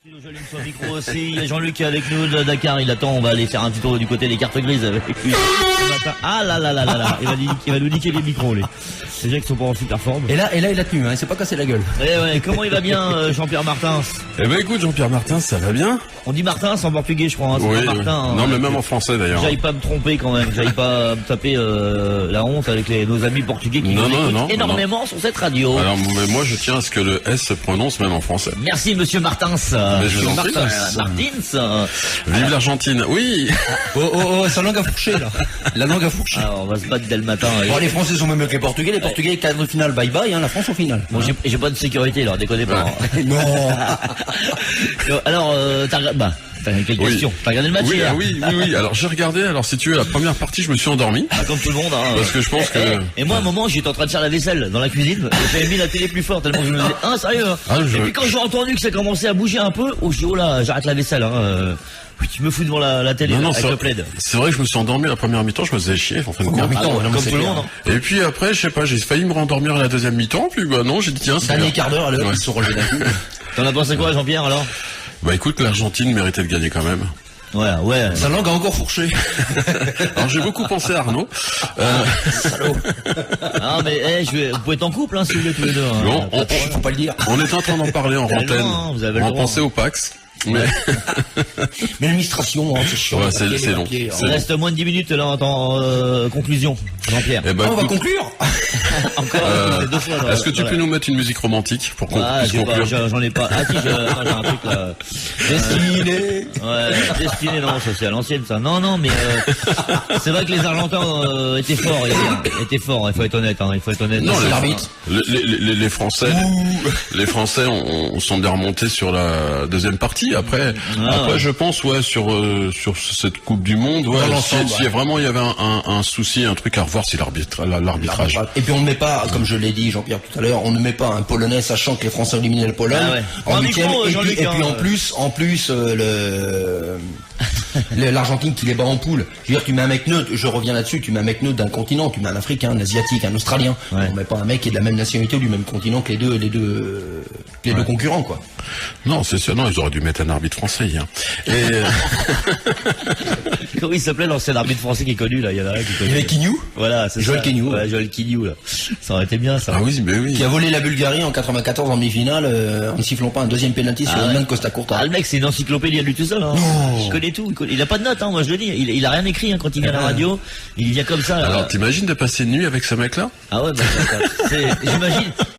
J'allume son micro aussi. Il y a Jean-Luc qui est avec nous de Dakar. Il attend. On va aller faire un petit tour du côté des cartes grises avec lui. Ce matin. Ah là là là là là. Il va nous niquer les micros, lui. Les gens qui sont pas en super forme. Et là, il a tenu, hein. Il s'est pas cassé la gueule. Eh ouais. Comment il va bien, Jean-Pierre Martins? Eh ben écoute, Jean-Pierre Martins, ça va bien? On dit Martins en portugais, je crois. Hein, Oui, pas Martin, oui. Non, mais même en français d'ailleurs. J'aille pas me tromper quand même. J'aille pas me taper la honte avec nos amis portugais qui nous écoutent énormément sur cette radio. Alors, mais moi, je tiens à ce que le S se prononce même en français. Merci, monsieur Martins. Je vous en prie. Martins. Vive l'Argentine. Oui. Oh, sa langue a fourché, là. La langue a fourché. Alors, on va se battre dès le matin. Bon, les Français sont même mieux que les Portugais. Les Portugais, cadre final, bye bye, hein. La France au final. Bon, j'ai pas de sécurité, alors déconnez pas. Non. Alors, t'as quelle question? T'as regardé le match Oui, hier? oui. Alors, j'ai regardé. Alors, si tu veux, la première partie, je me suis endormi. Ah, comme tout le monde, hein. Parce que je pense que... Et moi, à un moment, j'étais en train de faire la vaisselle dans la cuisine. J'avais mis la télé plus fort tellement que je me disais, ah, sérieux, hein. Et puis quand j'ai entendu que ça commençait à bouger un peu, je dis, oh là, j'arrête la vaisselle, hein. Oui, tu me fous devant la télé avec le plaid. C'est vrai que je me suis endormi la première mi-temps, je me faisais chier, en fin de compte. Comme tout le monde. Et puis après, je sais pas, j'ai failli me rendormir à la deuxième mi-temps, puis bah non, j'ai dit tiens, c'est Dernier quart d'heure, ils se sont relevés d'un coup. T'en as pensé quoi, Jean-Pierre, alors? Bah écoute, l'Argentine méritait de gagner quand même. Ouais. Sa langue a encore fourché. Alors j'ai beaucoup pensé à Arnaud. Salaud. Ah, mais vous pouvez être en couple, hein, si vous voulez, tous les deux. Hein. Bon, Faut pas le dire. on était en train d'en parler en antenne. On pensait au Pax. Mais l'administration, hein, c'est chiant. Ouais, c'est long. Il reste moins de 10 minutes là en conclusion, Jean-Pierre. Eh ben, on va conclure. Encore deux fois. Est-ce que tu peux nous mettre une musique romantique pour qu'on puisse conclure? J'en ai pas. Ah si, j'ai un truc là. Destiné. Ouais, Destiné, non, ça c'est à l'ancienne ça. Non, mais c'est vrai que les Argentins étaient forts hier. Étaient forts, il faut être honnête. Hein, il faut être honnête. Non, l'arbitre. Les Français, les Français sont bien remontés sur la deuxième partie. Après, je pense, sur cette Coupe du Monde, si vraiment il y avait un souci, un truc à revoir, c'est l'arbitrage. Et puis on ne met pas, comme je l'ai dit Jean-Pierre tout à l'heure, on ne met pas un Polonais sachant que les Français ont éliminé le Pologne en huitième. Et puis en plus l'Argentine qui les bat en poule. Je veux dire, tu mets un mec neutre, je reviens là-dessus, tu mets un mec neutre d'un continent, tu mets un Africain, un Asiatique, un Australien. On met pas un mec qui est de la même nationalité ou du même continent que les deux concurrents, quoi. Non, c'est sûr, non, ils auraient dû mettre un arbitre français hier. Comment il s'appelait l'ancien arbitre français qui est connu là? Il y en a un qui est connu. Il y avait Quignou. Voilà, c'est Joël Quignou. Ouais, Joël Quignou là. Ça aurait été bien ça. Ah oui, mais oui. Qui a volé la Bulgarie en 94 en demi-finale en ne sifflant pas un deuxième penalty sur une main de Costa Curta. Ah, le mec c'est une encyclopédie à lui tout seul, hein. Il connaît tout, il a pas de notes, hein, moi je le dis. Il a rien écrit, hein, quand il vient à la radio. Il vient comme ça. Alors t'imagines de passer une nuit avec ce mec là? Ah ouais, j'imagine.